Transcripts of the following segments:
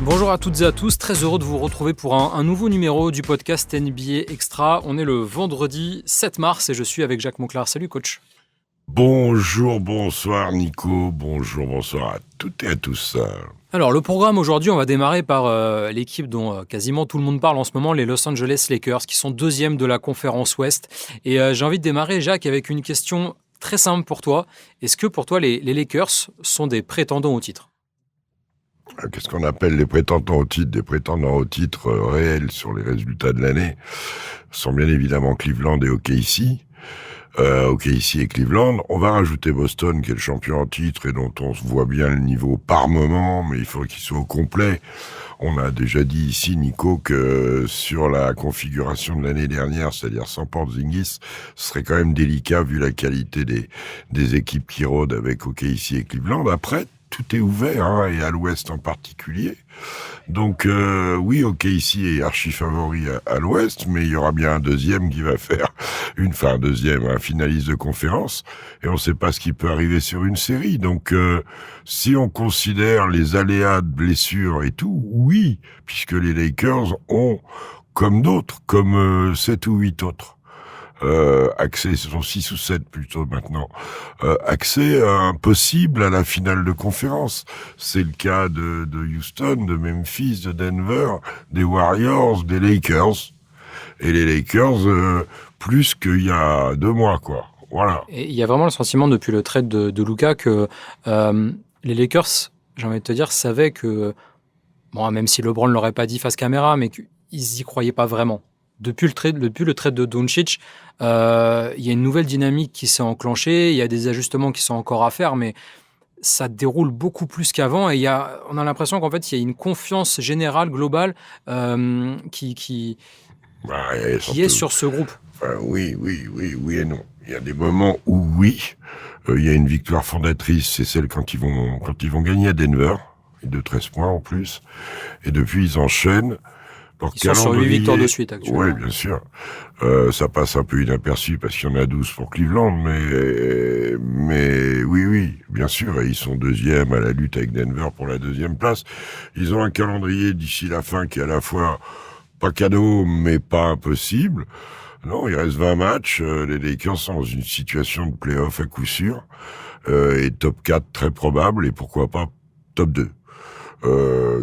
Bonjour à toutes et à tous, très heureux de vous retrouver pour un nouveau numéro du podcast NBA Extra. On est le vendredi 7 mars et je suis avec Jacques Monclar. Salut coach. Bonjour, bonsoir Nico, bonjour, bonsoir à toutes et à tous. Alors le programme aujourd'hui, on va démarrer par l'équipe dont quasiment tout le monde parle en ce moment, les Los Angeles Lakers, qui sont deuxièmes de la conférence Ouest. Et j'ai envie de démarrer, Jacques, avec une question très simple pour toi. Est-ce que pour toi, les Lakers sont des prétendants au titre ? Qu'est-ce qu'on appelle les prétendants au titre ? Des prétendants au titre réels sur les résultats de l'année sont bien évidemment Cleveland et OKC. OKC et Cleveland. On va rajouter Boston qui est le champion en titre et dont on voit bien le niveau par moment, mais il faut qu'il soit au complet. On a déjà dit ici, Nico, que sur la configuration de l'année dernière, c'est-à-dire sans Porzingis, ce serait quand même délicat vu la qualité des équipes qui rôdent avec OKC et Cleveland. Après, tout est ouvert, et à l'ouest en particulier. Donc oui, OKC est archi favori à l'ouest, mais il y aura bien un deuxième qui va faire un finaliste de conférence, et on ne sait pas ce qui peut arriver sur une série. Donc si on considère les aléas de blessures et tout, oui, puisque les Lakers ont, comme d'autres, comme 7 ou 8 autres, accès, ce sont 6 ou 7 plutôt maintenant, accès possible à la finale de conférence. C'est le cas de Houston, de Memphis, de Denver, des Warriors, des Lakers. Et les Lakers, plus qu'il y a 2 mois, quoi. Voilà. Et il y a vraiment le sentiment depuis le trade de Luka que les Lakers, j'ai envie de te dire, savaient que, bon, même si LeBron ne l'aurait pas dit face caméra, mais qu'ils y croyaient pas vraiment. Depuis le trade de Doncic, il y a une nouvelle dynamique qui s'est enclenchée, il y a des ajustements qui sont encore à faire, mais ça déroule beaucoup plus qu'avant et on a l'impression qu'en fait, il y a une confiance générale, globale, qui est sur ce groupe. Enfin, oui et non. Il y a des moments où oui, il y a une victoire fondatrice, c'est celle quand ils vont gagner à Denver, de 13 points en plus, et depuis ils enchaînent. Ils sont sur 8 victoires de suite actuellement. Oui, bien sûr. Ça passe un peu inaperçu parce qu'il y en a 12 pour Cleveland, mais oui, bien sûr. Et ils sont deuxièmes à la lutte avec Denver pour la deuxième place. Ils ont un calendrier d'ici la fin qui est à la fois pas cadeau, mais pas impossible. Non, il reste 20 matchs. Les Lakers sont dans une situation de play-off à coup sûr. Et top 4 très probable, et pourquoi pas top 2.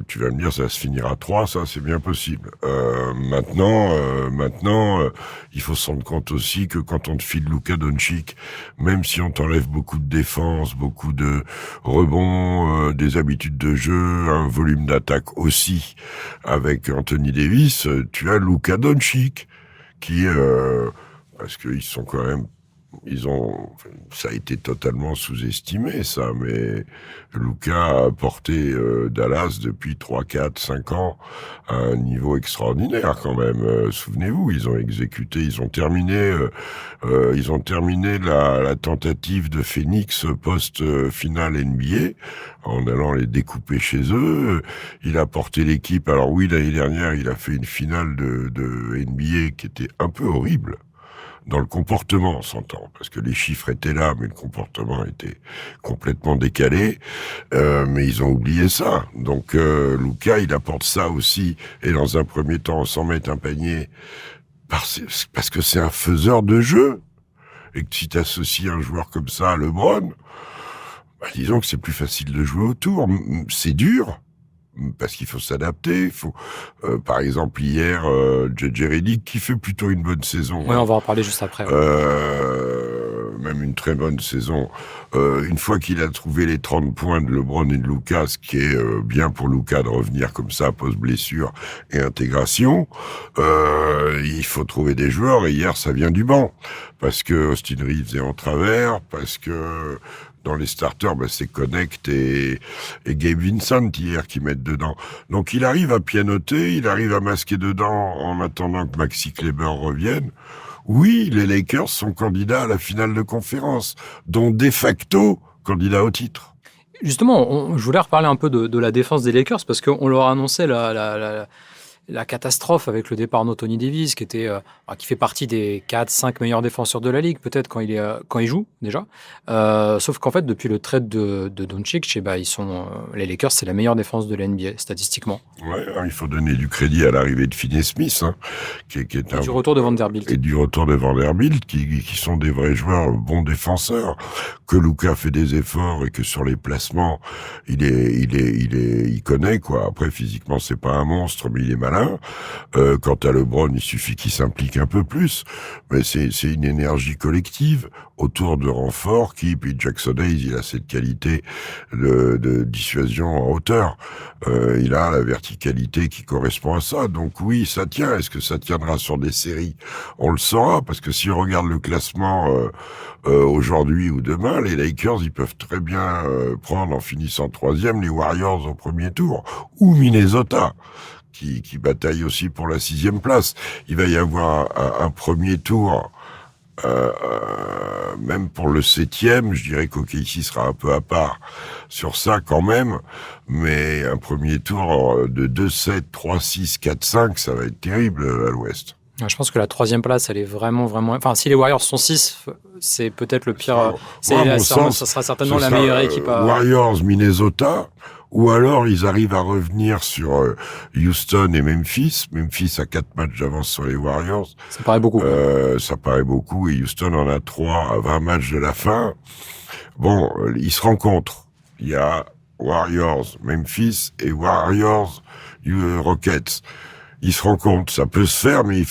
Tu vas me dire, ça se finira 3, ça c'est bien possible. Maintenant, il faut se rendre compte aussi que quand on te file Luka Doncic, même si on t'enlève beaucoup de défense, beaucoup de rebonds, des habitudes de jeu, un volume d'attaque aussi, avec Anthony Davis, tu as Luka Doncic qui, parce qu'ils sont quand même, ça a été totalement sous-estimé, ça, mais Luka a porté Dallas depuis 3, 4, 5 ans à un niveau extraordinaire quand même. Souvenez-vous, ils ont terminé la tentative de Phoenix post-finale NBA en allant les découper chez eux. Il a porté l'équipe. Alors oui, l'année dernière, il a fait une finale de NBA qui était un peu horrible. Dans le comportement, on s'entend, parce que les chiffres étaient là, mais le comportement était complètement décalé. Mais ils ont oublié ça. Donc Luka, il apporte ça aussi, et dans un premier temps, sans mettre un panier, parce que c'est un faiseur de jeu. Et que si t'associes un joueur comme ça à LeBron, disons que c'est plus facile de jouer autour. C'est dur, parce qu'il faut s'adapter. Par exemple, hier, J.J. Redick qui fait plutôt une bonne saison. Oui, on va en parler juste après. Même une très bonne saison. Une fois qu'il a trouvé les 30 points de LeBron et de Luka, ce qui est bien pour Luka de revenir comme ça, post-blessure et intégration, il faut trouver des joueurs, et hier, ça vient du banc. Parce que Austin Reeves est en travers, parce que dans les starters, c'est Connect et Gabe Vincent hier qui mettent dedans. Donc il arrive à pianoter, il arrive à masquer dedans en attendant que Maxi Kleber revienne. Oui, les Lakers sont candidats à la finale de conférence, dont de facto candidats au titre. Justement, je voulais reparler un peu de la défense des Lakers parce qu'on leur a annoncé la catastrophe avec le départ d'Anthony Davis, qui fait partie des 4-5 meilleurs défenseurs de la ligue, peut-être quand il joue déjà. Sauf qu'en fait, depuis le trade de Doncic, les Lakers, c'est la meilleure défense de la NBA, statistiquement. Ouais, il faut donner du crédit à l'arrivée de Finney-Smith, qui est du retour de Vanderbilt. Et du retour de Vanderbilt, qui sont des vrais joueurs, bons défenseurs, que Luka fait des efforts et que sur les placements, il connaît, quoi. Après, physiquement, c'est pas un monstre, mais il est malin. Quant à LeBron, il suffit qu'il s'implique un peu plus. Mais c'est une énergie collective autour de renforts puis Jackson Hayes, il a cette qualité de dissuasion en hauteur. Il a la verticalité qui correspond à ça. Donc oui, ça tient. Est-ce que ça tiendra sur des séries? On le saura, parce que si on regarde le classement aujourd'hui ou demain, les Lakers, ils peuvent très bien prendre en finissant 3e les Warriors au premier tour, ou Minnesota, qui bataille aussi pour la 6e place. Il va y avoir un premier tour, même pour le 7e, je dirais qu'OKC sera un peu à part sur ça quand même, mais un premier tour de 2-7, 3-6, 4-5, ça va être terrible à l'Ouest. Je pense que la 3e place, elle est vraiment... Enfin, si les Warriors sont 6, c'est peut-être le pire... ça sera certainement la meilleure équipe à... Warriors, Minnesota, ou alors ils arrivent à revenir sur Houston et Memphis. Memphis a 4 matchs d'avance sur les Warriors. Ça paraît beaucoup. Ça paraît beaucoup, et Houston en a 3 à 20 matchs de la fin. Bon, ils se rencontrent. Il y a Warriors, Memphis et Warriors, Rockets. Ils se rencontrent, ça peut se faire, mais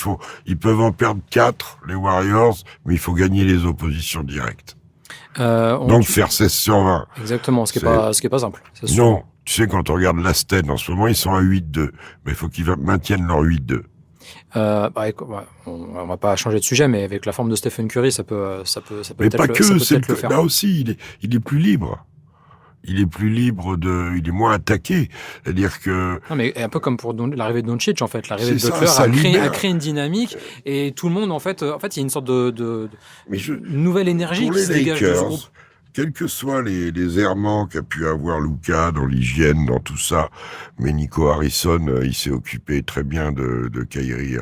ils peuvent en perdre 4, les Warriors, mais il faut gagner les oppositions directes. Donc faire 16 sur 20. Exactement, ce qui est pas simple. Non, tu sais, quand on regarde l'Asted en ce moment, ils sont à 8-2, mais il faut qu'ils maintiennent leur 8-2. On va pas changer de sujet, mais avec la forme de Stephen Curry, ça peut mais pas que, le faire. Là aussi, il est plus libre. Il est moins attaqué. C'est-à-dire que... Non, mais un peu comme pour l'arrivée de Doncic, en fait. L'arrivée de Butler a créé une dynamique, et tout le monde, en fait, il y a une sorte de nouvelle énergie qui se dégage de ce groupe. Quels que soient les errements qu'a pu avoir Luka dans l'hygiène, dans tout ça, mais Nico Harrison, il s'est occupé très bien de Kyrie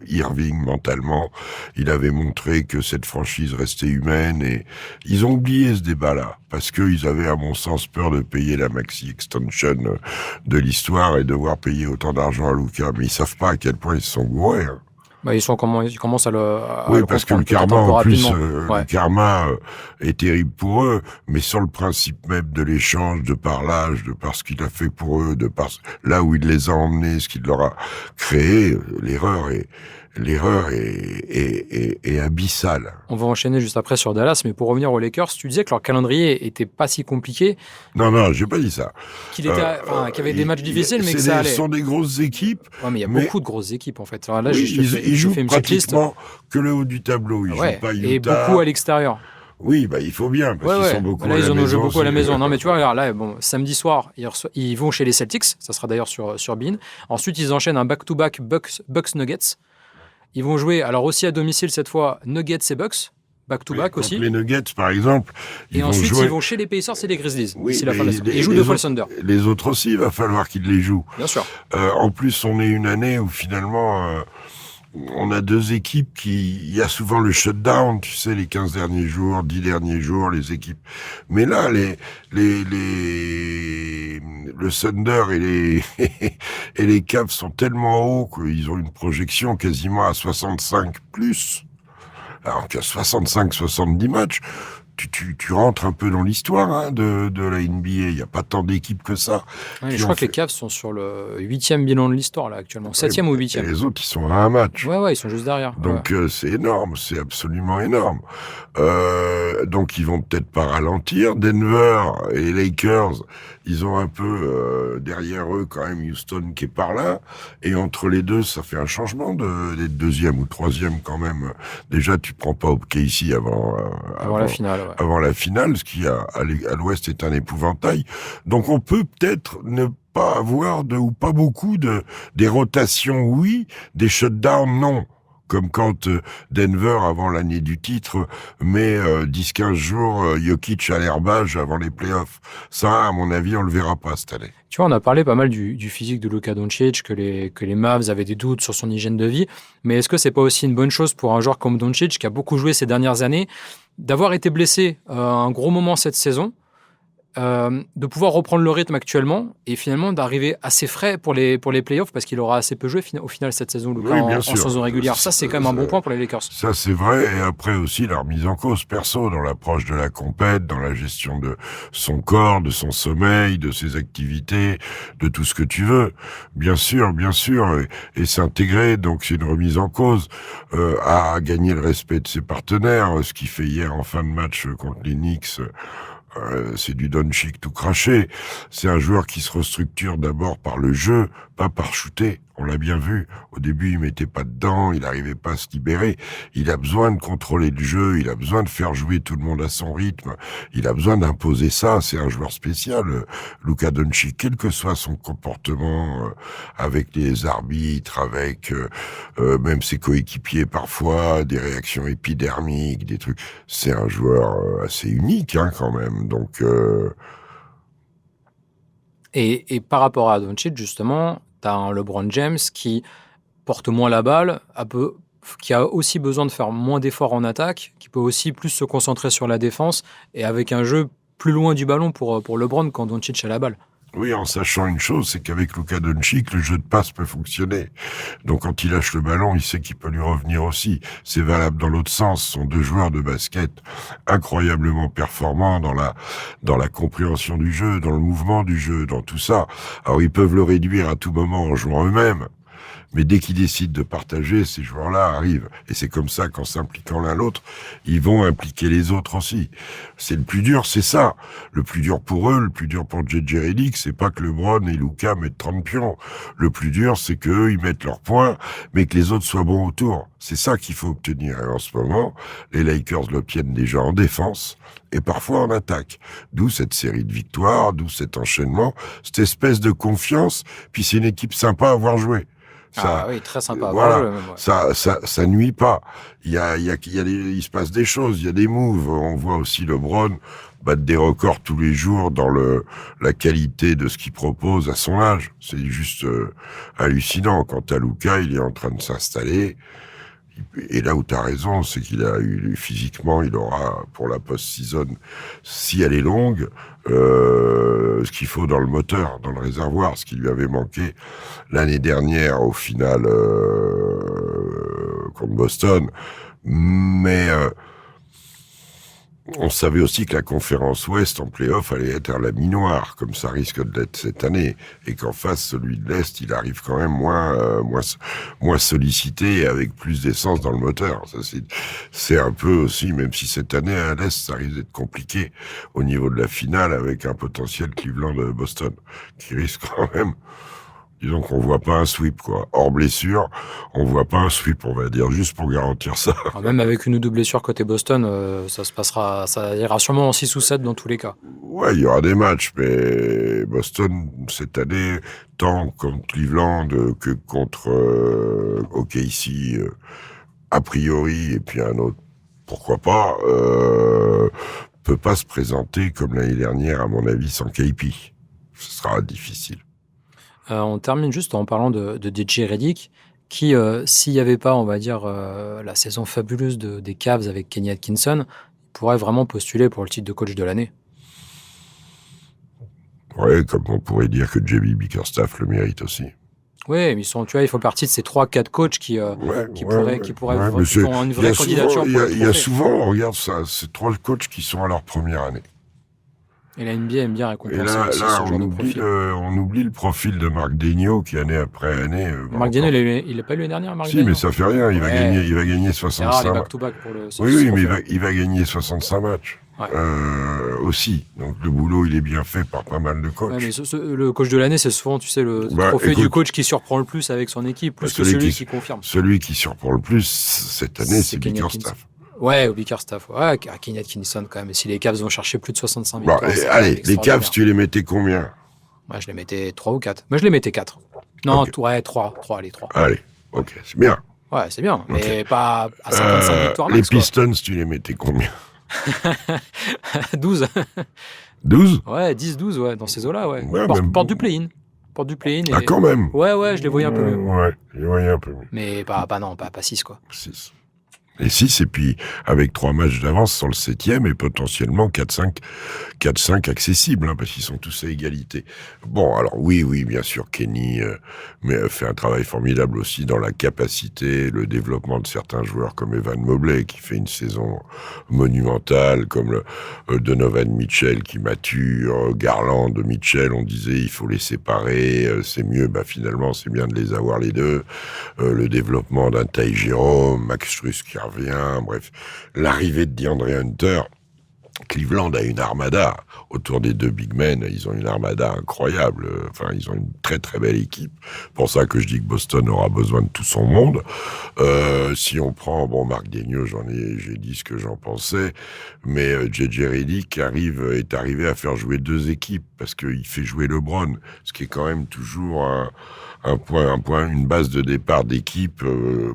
Irving mentalement. Il avait montré que cette franchise restait humaine, et ils ont oublié ce débat-là, parce qu'ils avaient, à mon sens, peur de payer la maxi extension de l'histoire et devoir payer autant d'argent à Luka. Mais ils savent pas à quel point ils se sont gourés. Ils commencent à le oui, parce que le karma, en plus, le karma est terrible pour eux, mais sur le principe même de l'échange, de par l'âge, de par ce qu'il a fait pour eux, de par là où il les a emmenés, ce qu'il leur a créé, l'erreur est abyssale. On va enchaîner juste après sur Dallas, mais pour revenir aux Lakers, tu disais que leur calendrier était pas si compliqué. Non, j'ai pas dit ça. Qu'il y avait des matchs difficiles, mais que ça allait. Ce sont des grosses équipes. Ouais, mais il y a beaucoup de grosses équipes, en fait. Alors là, ils jouent pratiquement que le haut du tableau. Ils jouent pas Utah. Et beaucoup à l'extérieur. Oui, il faut bien, parce qu'ils sont beaucoup à la maison. Ils en ont joué beaucoup à la maison. Non, mais tu vois, regarde, là, samedi soir, ils vont chez les Celtics. Ça sera d'ailleurs sur Bein. Ensuite, ils enchaînent un back-to-back Bucks-Nuggets. Ils vont jouer, alors aussi à domicile cette fois, Nuggets et Bucks, back-to-back aussi. Les Nuggets, par exemple. Ils vont chez les Pacers et les Grizzlies. Oui, la fin de la saison. Ils jouent deux fois le Thunder. Les autres aussi, il va falloir qu'ils les jouent. Bien sûr. En plus, on est une année où finalement, on a 2 équipes il y a souvent le shutdown, tu sais, les 15 derniers jours, 10 derniers jours, les équipes. Mais là, le Thunder et les Cavs sont tellement hauts qu'ils ont une projection quasiment à 65 plus. Alors qu'à 65-70 matchs, tu rentres un peu dans l'histoire de la NBA. Il n'y a pas tant d'équipes que ça. Ouais, je crois que les Cavs sont sur le 8e bilan de l'histoire, là, actuellement. 7e ou 8e. Et les autres, ils sont à un match. Ouais, ils sont juste derrière. Donc, c'est énorme. C'est absolument énorme. Donc, ils vont peut-être pas ralentir. Denver et les Lakers, ils ont un peu derrière eux quand même Houston qui est par là. Et entre les deux, ça fait un changement d'être 2e ou 3e quand même. Déjà, tu prends pas OKC avant la finale. Ouais. Avant la finale, ce qui à l'Ouest est un épouvantail. Donc on peut peut-être ne pas avoir ou pas beaucoup des rotations, oui, des shutdowns, non. comme quand Denver, avant l'année du titre, met 10-15 jours Jokic à l'herbage avant les playoffs. Ça, à mon avis, on le verra pas cette année. Tu vois, on a parlé pas mal du physique de Luka Doncic, que les Mavs avaient des doutes sur son hygiène de vie, mais est-ce que c'est pas aussi une bonne chose pour un joueur comme Doncic, qui a beaucoup joué ces dernières années, d'avoir été blessé un gros moment cette saison, de pouvoir reprendre le rythme actuellement et finalement d'arriver assez frais pour les playoffs parce qu'il aura assez peu joué au final cette saison, Luka, en saison régulière. Ça, c'est quand même un bon point pour les Lakers. Ça, c'est vrai. Et après aussi, la remise en cause perso dans l'approche de la compète, dans la gestion de son corps, de son sommeil, de ses activités, de tout ce que tu veux. Bien sûr. Et s'intégrer, donc c'est une remise en cause, à gagner le respect de ses partenaires. Ce qu'il fait hier en fin de match contre les Knicks, c'est du Doncic tout craché. C'est un joueur qui se restructure d'abord par le jeu, pas par shooter. On l'a bien vu. Au début, il mettait pas dedans, il n'arrivait pas à se libérer. Il a besoin de contrôler le jeu, il a besoin de faire jouer tout le monde à son rythme. Il a besoin d'imposer ça. C'est un joueur spécial, Luka Doncic, quel que soit son comportement avec les arbitres, avec même ses coéquipiers parfois, des réactions épidermiques, des trucs. C'est un joueur assez unique, quand même. Donc Et par rapport à Doncic, justement, tu as un LeBron James qui porte moins la balle, qui a aussi besoin de faire moins d'efforts en attaque, qui peut aussi plus se concentrer sur la défense et avec un jeu plus loin du ballon pour LeBron quand Doncic a la balle. Oui, en sachant une chose, c'est qu'avec Luka Doncic, le jeu de passe peut fonctionner. Donc quand il lâche le ballon, il sait qu'il peut lui revenir aussi. C'est valable dans l'autre sens. Ce sont deux joueurs de basket incroyablement performants dans la compréhension du jeu, dans le mouvement du jeu, dans tout ça. Alors ils peuvent le réduire à tout moment en jouant eux-mêmes. Mais dès qu'ils décident de partager, ces joueurs-là arrivent. Et c'est comme ça qu'en s'impliquant l'un l'autre, ils vont impliquer les autres aussi. C'est le plus dur, c'est ça. Le plus dur pour eux, le plus dur pour JJ Redick, c'est pas que LeBron et Luka mettent 30 pions. Le plus dur, c'est qu'eux, ils mettent leurs points, mais que les autres soient bons autour. C'est ça qu'il faut obtenir. Et en ce moment, les Lakers l'obtiennent déjà en défense et parfois en attaque. D'où cette série de victoires, d'où cet enchaînement, cette espèce de confiance. Puis c'est une équipe sympa à voir jouer. Ça, oui, très sympa. Voilà, même, ouais. ça nuit pas. Il se passe des choses, il y a des moves. On voit aussi LeBron battre des records tous les jours dans la qualité de ce qu'il propose à son âge. C'est juste hallucinant. Quant à Luka, il est en train de s'installer. Et là où tu as raison, c'est qu'il a eu physiquement, il aura pour la post-season, si elle est longue, ce qu'il faut dans le moteur, dans le réservoir, ce qui lui avait manqué l'année dernière au final contre Boston. Mais on savait aussi que la conférence Ouest en play-off allait être la mi-noire, comme ça risque de l'être cette année, et qu'en face, celui de l'Est, il arrive quand même moins sollicité et avec plus d'essence dans le moteur. Ça, c'est un peu aussi, même si cette année à l'Est, ça risque d'être compliqué au niveau de la finale avec un potentiel Cleveland-Boston, qui risque quand même. Disons qu'on voit pas un sweep, quoi. Hors blessure, on voit pas un sweep, on va dire, juste pour garantir ça. Même avec une ou deux blessures côté Boston, ça ira sûrement en 6 ou 7 dans tous les cas. Ouais, il y aura des matchs, mais Boston, cette année, tant contre Cleveland que contre OKC, a priori, et puis un autre, pourquoi pas, peut pas se présenter comme l'année dernière, à mon avis, sans KP. Ce sera difficile. On termine juste en parlant de DJ Redick, qui, s'il n'y avait pas, on va dire, la saison fabuleuse des Cavs avec Kenny Atkinson, pourrait vraiment postuler pour le titre de coach de l'année. Ouais, comme on pourrait dire que JB Bickerstaff le mérite aussi. Oui, mais il faut partie de ces 3-4 coachs qui pourraient qui ont une vraie candidature. Il y a souvent, on regarde ça, c'est 3 coachs qui sont à leur première année. Et la NBA aime bien récompenser aussi ce genre de profil. On oublie le profil de Marc Daigneault qui, année après année... Marc Daigneault, il n'a pas eu l'année dernière, Marc Daigneault. Mais ça fait rien, il va gagner 65 matchs. Les back-to-back pour le... Oui, mais il va gagner 65 matchs. Ouais. Aussi. Donc le boulot, il est bien fait par pas mal de coachs. Ouais, mais le coach de l'année, c'est souvent, tu sais, le trophée du coach qui surprend le plus avec son équipe, plus que celui qui confirme. Celui qui surprend le plus cette année, c'est Bickerstaff. Ouais, au Bickerstaff. Ouais, Kenny Atkinson quand même. Et si les Cavs vont chercher plus de 65 victoires... allez, les Cavs, tu les mettais combien? Moi, je les mettais 3 ou 4. Moi, je les mettais 4. Non, okay. 3, allez, 3. Allez, ok, c'est bien. Ouais, c'est bien, mais Okay. pas à 55 victoires Les max, quoi. Pistons, tu les mettais combien? 12. 12? Ouais, 10-12, ouais, dans ces eaux-là, ouais. Ouais, même... Porte du play-in. Porte du play-in Ah, et... quand même. Ouais, je les voyais un peu mieux. Ouais, je les voyais un peu mieux. Mais pas 6, quoi. 6. Et 6, et puis avec 3 matchs d'avance sur le 7e et potentiellement 4-5 accessibles, hein, parce qu'ils sont tous à égalité. Bon, alors oui, bien sûr, Kenny fait un travail formidable aussi dans la capacité, le développement de certains joueurs comme Evan Mobley, qui fait une saison monumentale, comme Donovan Mitchell qui mature, Garland, Mitchell, on disait il faut les séparer, c'est mieux, finalement c'est bien de les avoir les deux. Le développement d'un Ty Jerome, Max Strus qui revient, bref, l'arrivée de DeAndre Hunter. Cleveland a une armada autour des deux big men, ils ont une armada incroyable, enfin ils ont une très très belle équipe, pour ça que je dis que Boston aura besoin de tout son monde. Si on prend, Marc Daigneault, j'ai dit ce que j'en pensais, mais JJ Redick est arrivé à faire jouer 2 équipes, parce qu'il fait jouer LeBron, ce qui est quand même toujours une base de départ d'équipe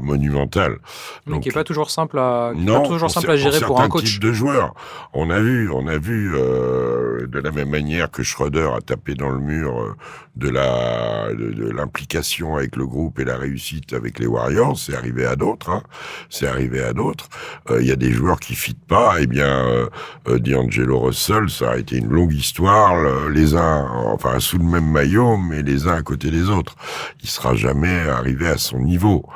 monumentale. Mais Donc, qui est pas toujours simple à gérer pour un coach. Types de joueurs. On a vu de la même manière que Schroeder a tapé dans le mur de l'implication avec le groupe et la réussite avec les Warriors, c'est arrivé à d'autres. Il y a des joueurs qui fitent pas. Eh bien, D'Angelo Russell, ça a été une longue histoire. Les uns, sous le même maillot, mais les uns à côté des autres. Il sera jamais arrivé à son niveau.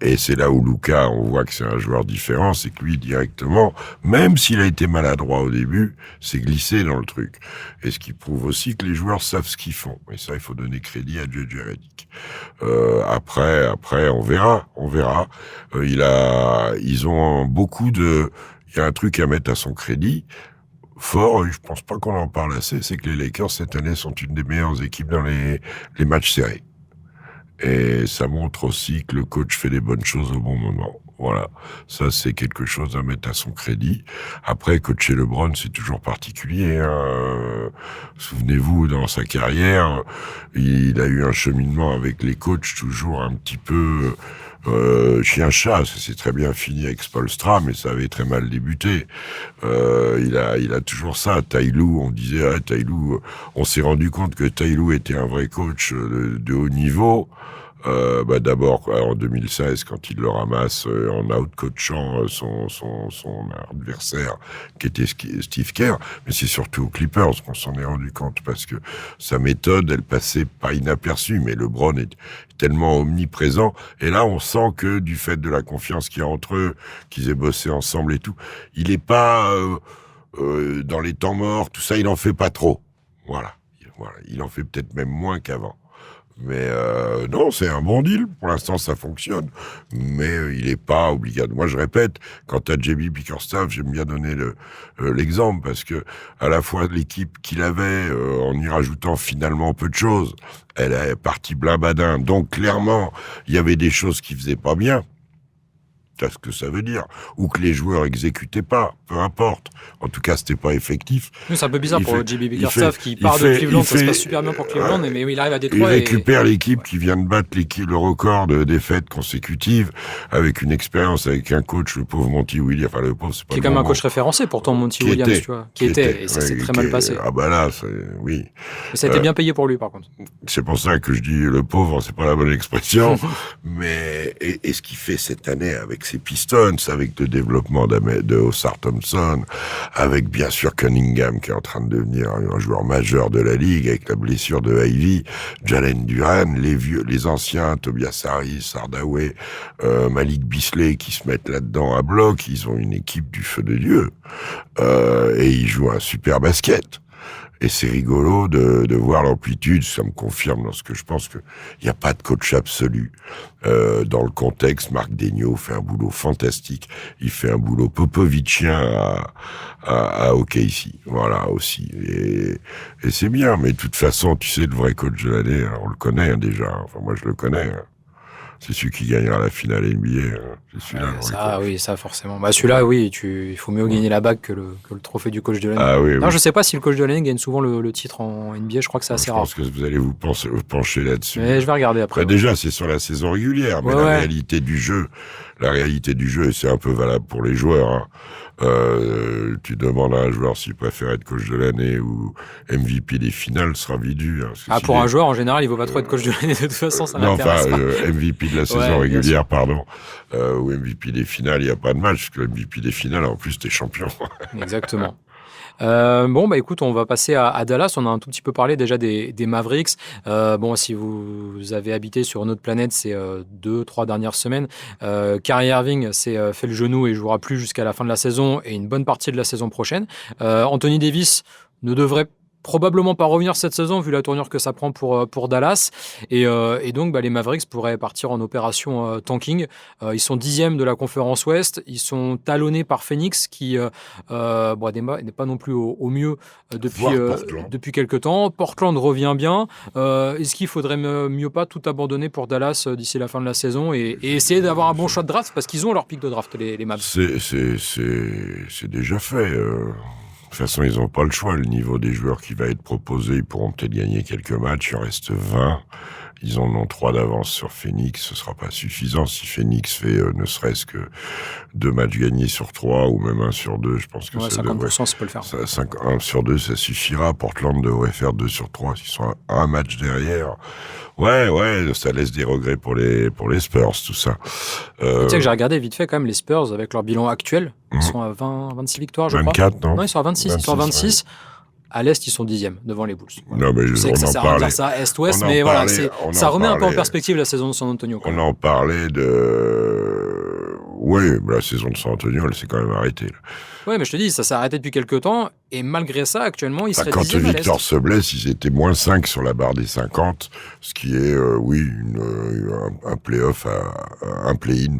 Et c'est là où Luka, on voit que c'est un joueur différent, c'est que lui, directement, même s'il a été maladroit au début, s'est glissé dans le truc. Et ce qui prouve aussi que les joueurs savent ce qu'ils font. Et ça, il faut donner crédit à JJ Redick. Après, on verra. Ils ont beaucoup de... Il y a un truc à mettre à son crédit. Fort, je pense pas qu'on en parle assez, c'est que les Lakers, cette année, sont une des meilleures équipes dans les matchs serrés. Et ça montre aussi que le coach fait les bonnes choses au bon moment. Voilà, ça c'est quelque chose à mettre à son crédit. Après, coacher LeBron, c'est toujours particulier. Hein. Souvenez-vous, dans sa carrière, il a eu un cheminement avec les coachs toujours un petit peu chien-chat. Ça s'est très bien fini avec Spoelstra, mais ça avait très mal débuté. Il a toujours ça. Ty Lue, on disait, Ty Lue, on s'est rendu compte que Ty Lue était un vrai coach de haut niveau. D'abord en 2016 quand il le ramasse en out-coachant son adversaire qui était Steve Kerr, mais c'est surtout aux Clippers qu'on s'en est rendu compte parce que sa méthode, elle passait pas inaperçue, mais LeBron est tellement omniprésent, et là on sent que du fait de la confiance qu'il y a entre eux, qu'ils aient bossé ensemble et tout, il est pas dans les temps morts, tout ça, il en fait pas trop. Voilà, il en fait peut-être même moins qu'avant. Mais non, c'est un bon deal. Pour l'instant, ça fonctionne. Mais il est pas obligatoire. Moi, je répète, quant à JB Bickerstaff, j'aime bien donner l'exemple parce que à la fois l'équipe qu'il avait, en y rajoutant finalement peu de choses, elle est partie blabadin. Donc clairement, il y avait des choses qui faisaient pas bien. C'est ce que ça veut dire. Ou que les joueurs exécutaient pas, peu importe. En tout cas, c'était pas effectif. Oui, c'est un peu bizarre pour JB Bickerstaff qui part de Cleveland, ça se passe super bien pour Cleveland, mais il arrive à Détroit. Il récupère l'équipe qui vient de battre le record de défaites consécutives avec une expérience, avec un coach, le pauvre Monty Williams. Enfin, le pauvre, c'est pas qui est quand même un coach référencé pourtant, Monty Williams, tu vois. Qui était, et ça s'est très mal passé. Ah là, oui. Mais ça a été bien payé pour lui, par contre. C'est pour ça que je dis le pauvre, c'est pas la bonne expression. Mais, et ce qu'il fait cette année avec ses Pistons, avec le développement de Osar Thompson, avec bien sûr Cunningham qui est en train de devenir un joueur majeur de la ligue, avec la blessure de Ivy, Jalen Duren, les anciens, Tobias Harris, Hardaway, Malik Beasley qui se mettent là-dedans à bloc, ils ont une équipe du feu de Dieu. Et ils jouent un super basket. Et c'est rigolo de voir l'amplitude, ça me confirme dans ce que je pense que il n'y a pas de coach absolu. Dans le contexte, Marc Daigneault fait un boulot fantastique. Il fait un boulot popovitchien à OKC. Voilà, aussi. Et c'est bien, mais de toute façon, tu sais, le vrai coach de l'année, on le connaît déjà. Enfin, moi, je le connais. C'est celui qui gagnera la finale NBA. C'est celui-là. Ça, oui, ça forcément. Bah, celui-là, oui, il faut mieux gagner la bague que le trophée du coach de l'année. Ah, oui, non, je sais pas si le coach de l'année gagne souvent le titre en NBA. Je crois que c'est assez rare. Je pense que vous allez vous pencher là-dessus. Mais je vais regarder après. Déjà, c'est sur la saison régulière, mais la réalité du jeu, et c'est un peu valable pour les joueurs. Hein. Tu demandes à un joueur s'il préfère être coach de l'année ou MVP des finales, sera vidu. Hein, pour un joueur, en général, il vaut pas trop être coach de l'année, de toute façon, ça n'intéresse pas. MVP de la saison régulière, pardon, ou MVP des finales, il n'y a pas de match, parce que MVP des finales, en plus, t'es champion. Exactement. Écoute, on va passer à Dallas. On a un tout petit peu parlé déjà des Mavericks. Si vous avez habité sur notre planète ces 2-3 dernières semaines, Kyrie Irving s'est fait le genou et jouera plus jusqu'à la fin de la saison et une bonne partie de la saison prochaine. Anthony Davis ne devrait probablement pas revenir cette saison vu la tournure que ça prend pour Dallas et donc les Mavericks pourraient partir en opération tanking. Ils sont 10e de la conférence Ouest, ils sont talonnés par Phoenix qui n'est pas non plus au mieux depuis quelques temps. Portland revient bien. Est-ce qu'il faudrait mieux pas tout abandonner pour Dallas d'ici la fin de la saison et essayer d'avoir un bon choix de draft parce qu'ils ont leur pick de draft les Mavs. C'est déjà fait. De toute façon, ils n'ont pas le choix. Le niveau des joueurs qui va être proposé, ils pourront peut-être gagner quelques matchs. Il en reste 20. Ils en ont 3 d'avance sur Phoenix. Ce sera pas suffisant. Si Phoenix fait ne serait-ce que 2 matchs gagnés sur 3 ou même 1 sur 2, je pense que ça 50%, ça peut le faire. 1 sur 2, ça suffira. Portland devrait faire 2 sur 3. Ils sont à un match derrière. Ouais, ça laisse des regrets pour les Spurs, tout ça. Tu sais que j'ai regardé vite fait quand même les Spurs avec leur bilan actuel. Ils sont à 26 victoires, je crois. 24, non? Non, ils sont à 26. Ils sont à 26. Ouais. À l'Est, ils sont 10e devant les Bulls. Voilà. Non, mais je sais que ça sert à dire ça Est-Ouest, mais voilà, ça remet un peu en perspective la saison de San Antonio. On en parlait de... Oui, la saison de San Antonio, elle s'est quand même arrêtée. Oui, mais je te dis, ça s'est arrêté depuis quelques temps, et malgré ça, actuellement, ils seraient 10e à l'Est. Quand Victor se blesse, ils étaient moins 5 sur la barre des 50, ce qui est, un play-off, un play-in,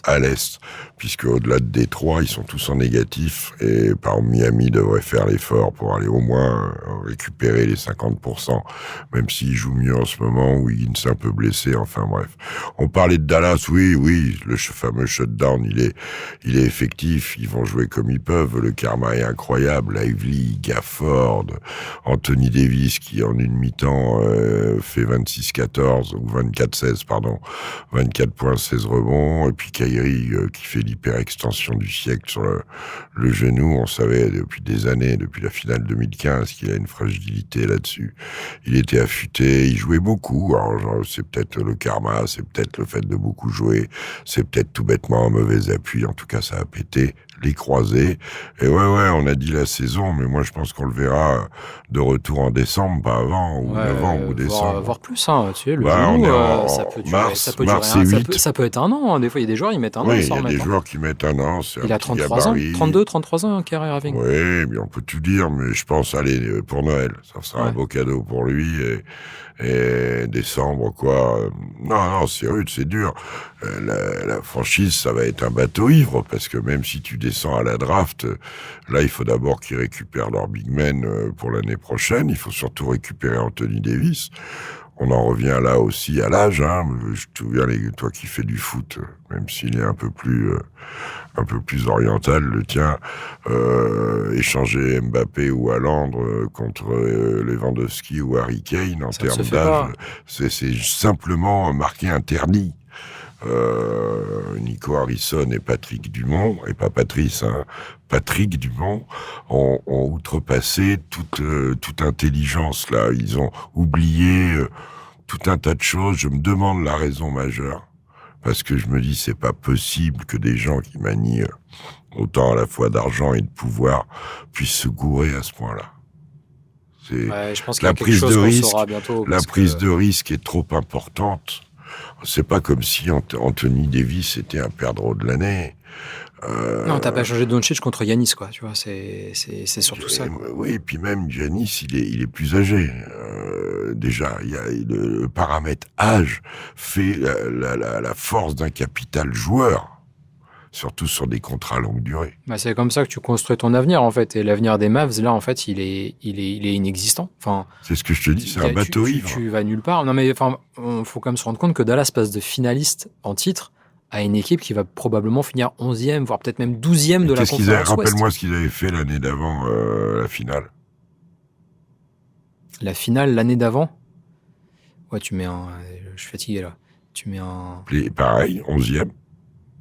à l'Est. Puisque au-delà de Détroit, ils sont tous en négatif, et par exemple, Miami devrait faire l'effort pour aller au moins récupérer les 50%, même s'ils jouent mieux en ce moment, Wiggins est un peu blessé, enfin bref. On parlait de Dallas, oui, le fameux shutdown, il est effectif, ils vont jouer comme ils peuvent, le karma est incroyable, Lively, Gafford, Anthony Davis qui en une mi-temps fait 26-14 ou 24-16 pardon, 24 points, 16 rebonds, et puis Kyrie qui fait l'hyper-extension du siècle sur le genou. On savait depuis des années, depuis la finale 2015 qu'il a une fragilité là-dessus. Il était affûté, il jouait beaucoup. Alors c'est peut-être le karma, c'est peut-être le fait de beaucoup jouer, c'est peut-être tout bêtement un mauvais appui, en tout cas ça a pété les croisés. Et on a dit la saison, mais moi je pense qu'on le verra de retour en décembre, pas avant, ou novembre ou décembre. Voire plus, hein, tu sais, le genou, ça peut durer, ça peut être un an, hein. Des fois il y a des joueurs qui mettent un an. Oui, il y a des joueurs qui mettent un an, il a 33 ans, 33 ans, Kyrie Irving. Oui, mais on peut tout dire, mais je pense, allez, pour Noël, ça sera un beau cadeau pour lui, et décembre, quoi. Non, c'est rude, c'est dur. La franchise, ça va être un bateau ivre, parce que même si tu descends à la draft, là, il faut d'abord qu'ils récupèrent leur big man pour l'année prochaine. Il faut surtout récupérer Anthony Davis. On en revient là aussi à l'âge, hein. Je te souviens, toi qui fais du foot, même s'il est un peu plus oriental, le tien, échanger Mbappé ou Haaland contre Lewandowski ou Harry Kane en termes d'âge, c'est simplement marqué interdit. Nico Harrison et Patrick Dumont, et pas Patrice, hein, Patrick Dumont, ont outrepassé toute intelligence là. Ils ont oublié tout un tas de choses. Je me demande la raison majeure, parce que je me dis c'est pas possible que des gens qui manient autant à la fois d'argent et de pouvoir puissent se gourer à ce point-là. Je pense qu'il y a quelque chose qu'on saura bientôt. La prise de risque est trop importante. C'est pas comme si Anthony Davis était un perdreau de l'année. Non, t'as pas changé de Doncic contre Giannis, quoi. Tu vois, c'est surtout ça. Quoi. Oui, et puis même Giannis, il est plus âgé. Déjà, il y a le paramètre âge fait la force d'un capital joueur. surtout sur des contrats longue durée. Bah, c'est comme ça que tu construis ton avenir, en fait. Et l'avenir des Mavs, là, en fait, il est inexistant. Enfin, C'est ce que je te dis, c'est un bateau ivre. Tu vas nulle part. Non, mais enfin, faut quand même se rendre compte que Dallas passe de finaliste en titre à une équipe qui va probablement finir 11e, voire peut-être même 12e de la conférence Ouest. Rappelle-moi ce qu'ils avaient fait l'année d'avant, la finale. La finale, l'année d'avant? Ouais, tu mets un... Je suis fatigué, là. Tu mets un... Pareil, 11e.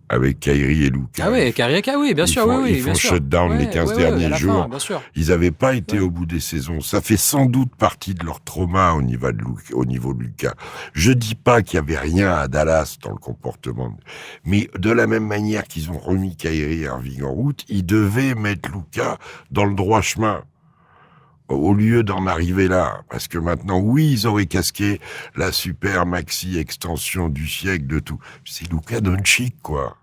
Avec Kyrie et Luka. Ah ouais, Kyrie, oui, bien sûr. Ils font shutdown les 15 derniers jours. Fin, bien sûr. Ils n'avaient pas été au bout des saisons. Ça fait sans doute partie de leur trauma au niveau de Luka. Je dis pas qu'il y avait rien à Dallas dans le comportement. Mais de la même manière qu'ils ont remis Kyrie Irving en route, ils devaient mettre Luka dans le droit chemin. Au lieu d'en arriver là, parce que maintenant, oui, ils auraient casqué la super maxi extension du siècle de tout. C'est Luka Doncic, quoi.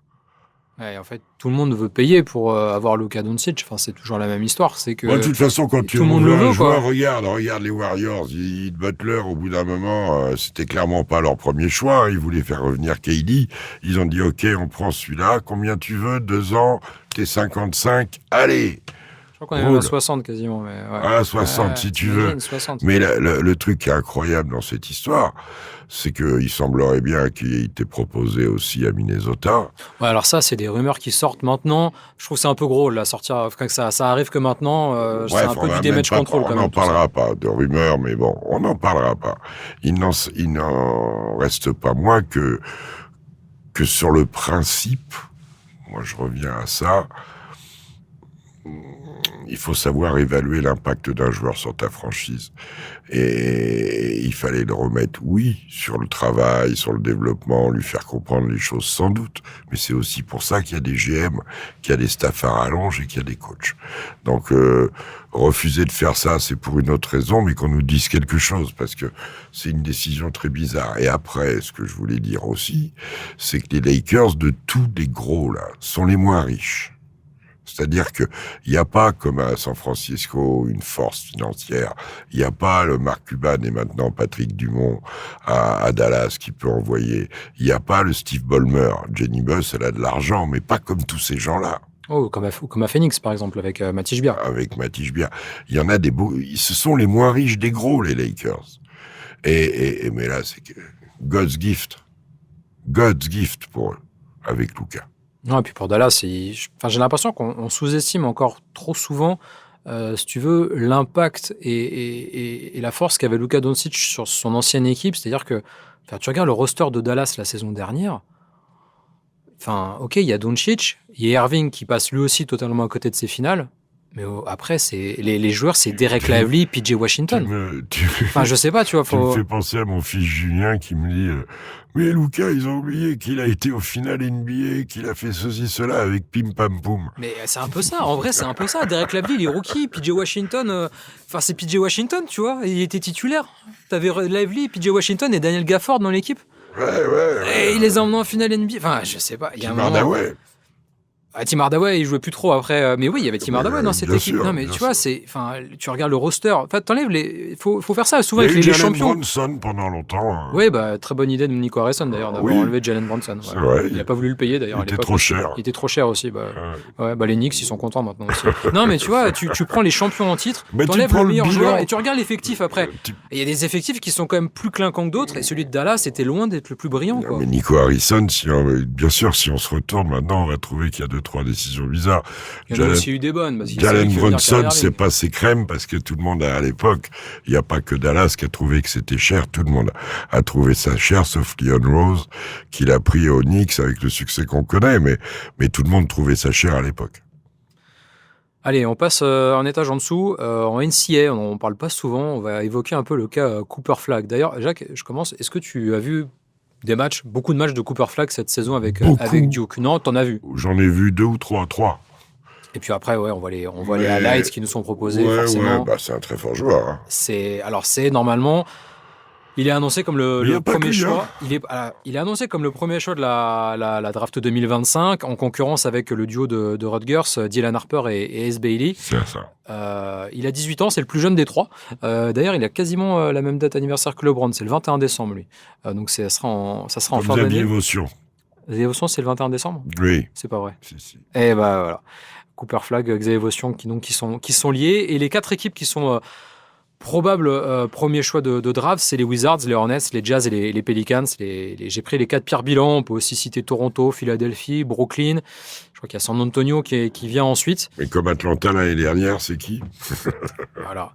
Ouais, en fait, tout le monde veut payer pour avoir Luka Doncic. Enfin, c'est toujours la même histoire. C'est que de toute façon, quand tu tout le monde le veut, joueur, regarde les Warriors. Butler, au bout d'un moment, c'était clairement pas leur premier choix. Ils voulaient faire revenir KD. Ils ont dit, OK, on prend celui-là. Combien tu veux? 2 ans. T'es 55. Allez. Je crois qu'on est même à 60 quasiment. Mais ouais. Ah, 60 si tu veux. 60. Mais le truc qui est incroyable dans cette histoire, c'est qu'il semblerait bien qu'il ait été proposé aussi à Minnesota. Ouais, alors ça, c'est des rumeurs qui sortent maintenant. Je trouve que c'est un peu gros, là, sortir. Que ça arrive que maintenant, c'est un peu du damage control. On n'en parlera pas de rumeurs, mais bon, on n'en parlera pas. Il n'en reste pas moins que sur le principe, moi je reviens à ça, il faut savoir évaluer l'impact d'un joueur sur ta franchise. Et il fallait le remettre, oui, sur le travail, sur le développement, lui faire comprendre les choses sans doute. Mais c'est aussi pour ça qu'il y a des GM, qu'il y a des staffs à rallonge et qu'il y a des coachs. Donc, refuser de faire ça, c'est pour une autre raison, mais qu'on nous dise quelque chose, parce que c'est une décision très bizarre. Et après, ce que je voulais dire aussi, c'est que les Lakers, de tous les gros, là, sont les moins riches. C'est-à-dire que il n'y a pas, comme à San Francisco, une force financière. Il n'y a pas le Mark Cuban et maintenant Patrick Dumont à Dallas qui peut envoyer. Il n'y a pas le Steve Ballmer. Jenny Buss, elle a de l'argent, mais pas comme tous ces gens-là. Oh, comme à Phoenix, par exemple, avec Matisse Bia. Avec Matisse Bia. Il y en a des beaux... Ce sont les moins riches des gros, les Lakers. Mais là, c'est que God's gift. God's gift pour eux, avec Luka. Non, et puis pour Dallas, j'ai l'impression qu'on sous-estime encore trop souvent, si tu veux, l'impact et la force qu'avait Luka Doncic sur son ancienne équipe. C'est-à-dire que tu regardes le roster de Dallas la saison dernière. Enfin, OK, il y a Doncic, il y a Irving qui passe lui aussi totalement à côté de ses finales. Mais après, c'est les joueurs, c'est Derek Lively, PJ Washington. Je sais pas, tu vois. Tu me fais penser à mon fils Julien qui me dit mais Luka, ils ont oublié qu'il a été au final NBA, qu'il a fait ceci, cela avec Pim Pam Poum. Mais c'est un peu ça. En vrai, c'est un peu ça. Derek Lively, il est rookie. PJ Washington, c'est PJ Washington, tu vois. Il était titulaire. T'avais Lively, PJ Washington et Daniel Gafford dans l'équipe. Ouais. Et il les a emmenés en finale NBA. Enfin, je sais pas. Il y a un moment. Tim Hardaway, il jouait plus trop après. Mais oui, il y avait Tim Hardaway dans cette équipe. Non, mais tu vois, tu regardes le roster. En fait, t'enlèves faut faire ça souvent avec les champions. Jalen Brunson pendant longtemps. Oui, très bonne idée de Nico Harrison d'ailleurs d'avoir enlevé Jalen Brunson. C'est vrai. Il a pas voulu le payer d'ailleurs. Il était trop cher. Il était trop cher aussi. Les Knicks, ils sont contents maintenant aussi. Non, mais tu vois, tu prends les champions en titre, t'enlèves le meilleur joueur et tu regardes l'effectif après. Il y a des effectifs qui sont quand même plus clinquants que d'autres et celui de Dallas était loin d'être le plus brillant. Non, mais Nico Harrison, bien sûr, si on se retourne maintenant, on va trouver qu'il y a 2-3 décisions bizarres. Il y en a aussi eu des bonnes. Jalen Brunson, c'est pas ses crèmes parce que tout le monde à l'époque, il n'y a pas que Dallas qui a trouvé que c'était cher. Tout le monde a trouvé ça cher, sauf Leon Rose, qui l'a pris au Knicks avec le succès qu'on connaît, mais tout le monde trouvait ça cher à l'époque. Allez, on passe un étage en dessous. En NCA, on n'en parle pas souvent. On va évoquer un peu le cas Cooper Flagg. D'ailleurs, Jacques, je commence. Est-ce que tu as vu beaucoup de matchs de Cooper Flagg cette saison avec Duke? Non, t'en as vu? J'en ai vu 2 ou 3. Et puis après, on voit les highlights qui nous sont proposés, forcément. C'est un très fort joueur. Hein. C'est normalement, il est annoncé comme le premier choix. Il est annoncé comme le premier choix de la draft 2025, en concurrence avec le duo de Rutgers, Dylan Harper et Ace Bailey. C'est ça. Il a 18 ans, c'est le plus jeune des trois. D'ailleurs, il a quasiment la même date anniversaire que LeBron, c'est le 21 décembre, lui. Donc ça sera en fin d'année. Émotion. Xavier Vaution, c'est le 21 décembre? Oui. C'est pas vrai. Si. Et bah voilà. Cooper Flag, Xavier Vaution qui sont liés. Et les 4 équipes qui sont probables premiers choix de draft, c'est les Wizards, les Hornets, les Jazz et les Pelicans. J'ai pris les 4 pires bilans. On peut aussi citer Toronto, Philadelphie, Brooklyn. Je crois qu'il y a San Antonio qui vient ensuite. Mais comme Atlanta l'année dernière, c'est qui? Voilà.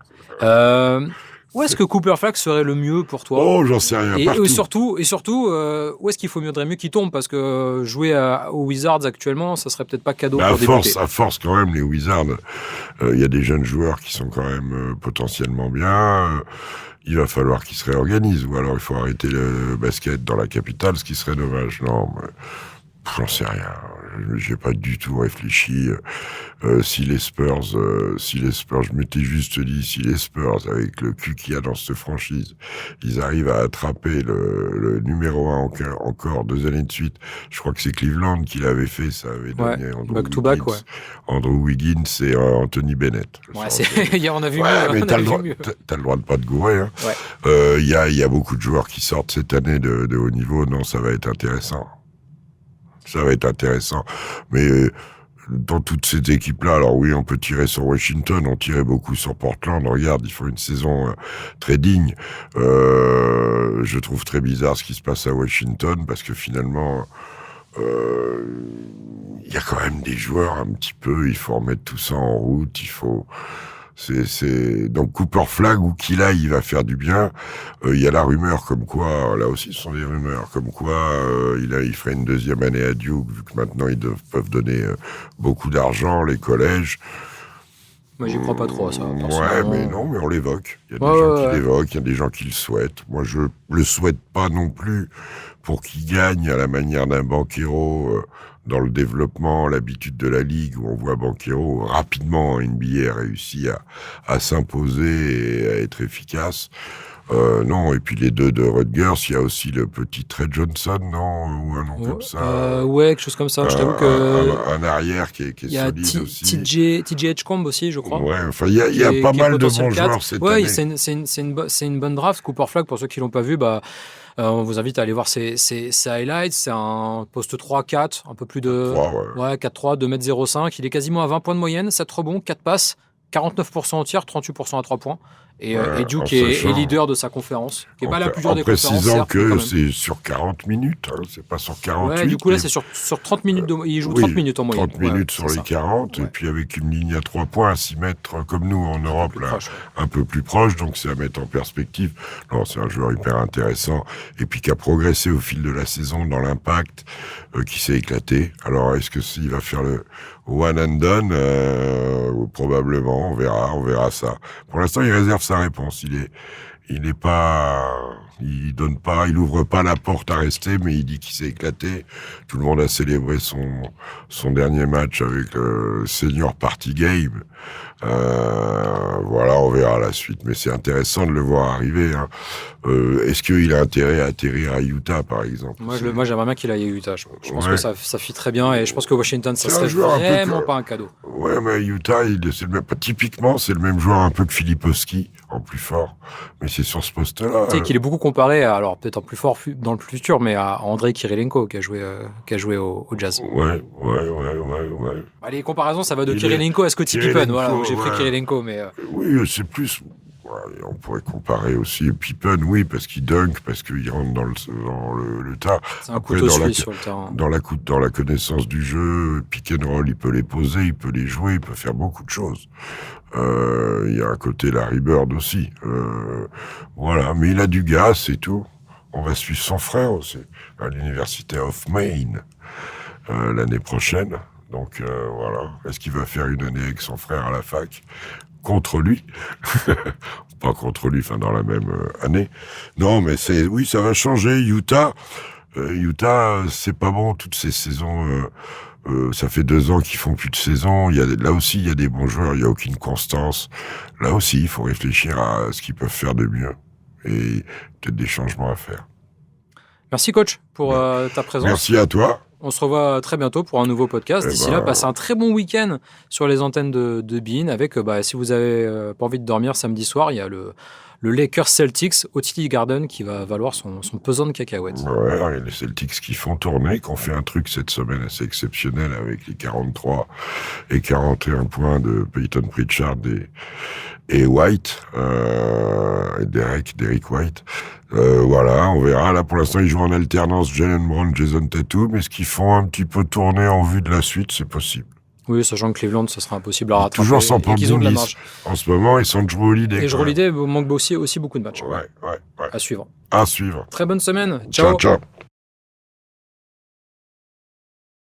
Où est-ce que Cooper Flag serait le mieux pour toi? Oh, j'en sais rien. Et surtout, où est-ce qu'il faudrait mieux qu'il tombe? Parce que jouer aux Wizards actuellement, ça serait peut-être pas cadeau pour débuter. À force quand même, les Wizards, il y a des jeunes joueurs qui sont quand même potentiellement bien. Il va falloir qu'ils se réorganisent. Ou alors il faut arrêter le basket dans la capitale, ce qui serait dommage. Non, mais j'en sais rien. J'ai pas du tout réfléchi. Si les Spurs, je m'étais juste dit, si les Spurs, avec le cul qu'il y a dans cette franchise, ils arrivent à attraper le numéro 1 encore 2 années de suite. Je crois que c'est Cleveland qui l'avait fait, ça avait donné Andrew Wiggins et Anthony Bennett. Hier on a vu mieux. Mais t'as le droit de pas te gourer, hein. Ouais. Il y a beaucoup de joueurs qui sortent cette année de haut niveau. Non, ça va être intéressant. Mais dans toutes ces équipes-là, alors oui, on peut tirer sur Washington, on tirait beaucoup sur Portland. Regarde, ils font une saison très digne. Je trouve très bizarre ce qui se passe à Washington, parce que finalement, il y a quand même des joueurs un petit peu, il faut remettre tout ça en route, il faut... Donc Cooper Flag, où qu'il aille, il va faire du bien. Il y a la rumeur comme quoi, là aussi ce sont des rumeurs, comme quoi il ferait une deuxième année à Duke, vu que maintenant ils peuvent donner beaucoup d'argent, les collèges. Moi j'y crois pas trop à ça. Ouais, mais on l'évoque. Il y a des gens qui l'évoquent, il y a des gens qui le souhaitent. Moi je le souhaite pas non plus pour qu'il gagne à la manière d'un Banchero dans le développement, l'habitude de la ligue, où on voit Banchero rapidement en NBA réussi à s'imposer et à être efficace. Non, et puis les 2 de Rutgers, il y a aussi le petit Trey Johnson, non, ou un nom comme ça. Ouais, quelque chose comme ça. Je t'avoue que un arrière qui est solide aussi. TJ Edgecombe aussi, je crois. Ouais, enfin il y a pas mal de bons joueurs cette année. C'est une bonne draft. Cooper Flag, pour ceux qui l'ont pas vu, on vous invite à aller voir ses highlights. C'est un poste 3-4, un peu plus de 4-3, 2m05. Il est quasiment à 20 points de moyenne, 7 rebonds, 4 passes, 49% en tir, 38% à 3 points. Et Duke est leader de sa conférence, qui n'est pas la plus dure des conférences. En précisant que c'est sur 40 minutes, hein, c'est pas sur 48. Ouais, du coup là c'est sur 30 minutes. Il joue 30 minutes en moyenne. 30 minutes sur les 40, et puis avec une ligne à 3 points à 6 mètres, comme nous en Europe, là, un peu plus proche, donc c'est à mettre en perspective. Non, c'est un joueur hyper intéressant, et puis qui a progressé au fil de la saison dans l'impact, qui s'est éclaté. Alors est-ce que s'il va faire le one and done, probablement, on verra ça. Pour l'instant, il réserve sa réponse. Il ouvre pas la porte à rester, mais il dit qu'il s'est éclaté. Tout le monde a célébré son dernier match avec le Senior Party Game. Voilà, on verra la suite. Mais c'est intéressant de le voir arriver, hein. Est-ce qu'il a intérêt à atterrir à Utah, par exemple? Moi, j'aimerais bien qu'il aille à Utah. Je pense que ça fit très bien, et je pense que Washington, ça serait vraiment pas un cadeau. Ouais, mais Utah, typiquement, c'est le même joueur un peu que Filipowski, en plus fort. Mais c'est sur ce poste-là. Tu sais qu'il est beaucoup comparé, alors peut-être en plus fort dans le futur, mais à Andrei Kirilenko, qui a joué au Jazz. Ouais. Les comparaisons, ça va de Kirilenko à Scottie Pippen. Voilà, j'ai pris Kirilenko, mais... Oui, c'est plus... on pourrait comparer aussi Pippen, oui, parce qu'il dunk, parce qu'il rentre dans le tas. C'est un couteau suisse sur le terrain. Dans la connaissance du jeu, pick and roll, il peut les poser, il peut les jouer, il peut faire beaucoup de choses. Il y a un côté Larry Bird aussi. Voilà, mais il a du gaz, c'est tout. On va suivre son frère aussi, à l'université of Maine, l'année prochaine. Donc voilà, est-ce qu'il va faire une année avec son frère à la fac contre lui? Pas contre lui, enfin dans la même année. Non, mais oui, ça va changer. Utah, c'est pas bon toutes ces saisons. Ça fait 2 ans qu'ils font plus de saison. Là aussi, il y a des bons joueurs. Il y a aucune constance. Là aussi, il faut réfléchir à ce qu'ils peuvent faire de mieux et peut-être des changements à faire. Merci coach pour ta présence. Merci à toi. On se revoit très bientôt pour un nouveau podcast. Eh D'ici là, passez un très bon week-end sur les antennes de beIN avec, si vous avez pas envie de dormir samedi soir, il y a le Lakers Celtics au TD Garden qui va valoir son pesant de cacahuètes. Ouais, et les Celtics qui font tourner, qui ont fait un truc cette semaine assez exceptionnel avec les 43 et 41 points de Peyton Pritchard et White, et Derek White. Voilà, on verra. Là, pour l'instant, ils jouent en alternance Jaylen Brown, Jason Tatum. Est-ce qu'ils font un petit peu tourner en vue de la suite? C'est possible. Oui, sachant que Cleveland, ça sera impossible à rattraper. Toujours sans Porzingis. En ce moment, ils sont Jrue Holiday. Et Jrue Holiday manque aussi beaucoup de matchs. Ouais. À suivre. À suivre. Très bonne semaine. Ciao. Ciao.